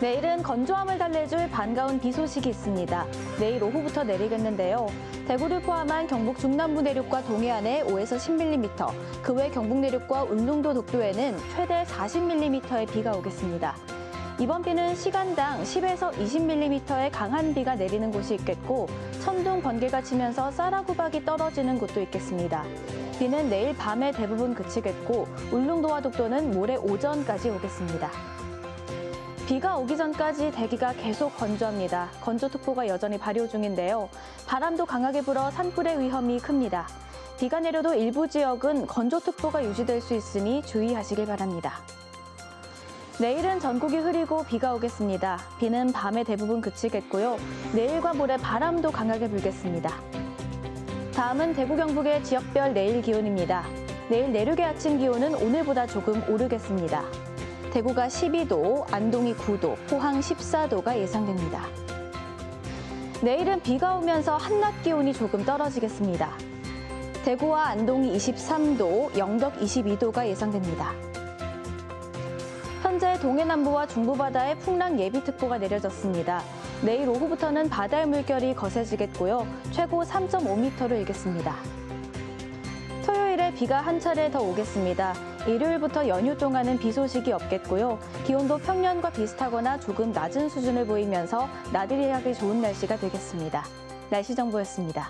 내일은 건조함을 달래줄 반가운 비 소식이 있습니다. 내일 오후부터 내리겠는데요. 대구를 포함한 경북 중남부 내륙과 동해안에 5에서 10mm, 그 외 경북 내륙과 울릉도 독도에는 최대 40mm의 비가 오겠습니다. 이번 비는 시간당 10에서 20mm의 강한 비가 내리는 곳이 있겠고 천둥, 번개가 치면서 쌀아구박이 떨어지는 곳도 있겠습니다. 비는 내일 밤에 대부분 그치겠고 울릉도와 독도는 모레 오전까지 오겠습니다. 비가 오기 전까지 대기가 계속 건조합니다. 건조특보가 여전히 발효 중인데요. 바람도 강하게 불어 산불의 위험이 큽니다. 비가 내려도 일부 지역은 건조특보가 유지될 수 있으니 주의하시길 바랍니다. 내일은 전국이 흐리고 비가 오겠습니다. 비는 밤에 대부분 그치겠고요. 내일과 모레 바람도 강하게 불겠습니다. 다음은 대구 경북의 지역별 내일 기온입니다. 내일 내륙의 아침 기온은 오늘보다 조금 오르겠습니다. 대구가 12도, 안동이 9도, 포항 14도가 예상됩니다. 내일은 비가 오면서 한낮 기온이 조금 떨어지겠습니다. 대구와 안동이 23도, 영덕 22도가 예상됩니다. 현재 동해 남부와 중부 바다에 풍랑 예비특보가 내려졌습니다. 내일 오후부터는 바다의 물결이 거세지겠고요. 최고 3.5m를 일겠습니다. 토요일에 비가 한 차례 더 오겠습니다. 일요일부터 연휴 동안은 비 소식이 없겠고요. 기온도 평년과 비슷하거나 조금 낮은 수준을 보이면서 나들이 하기 좋은 날씨가 되겠습니다. 날씨 정보였습니다.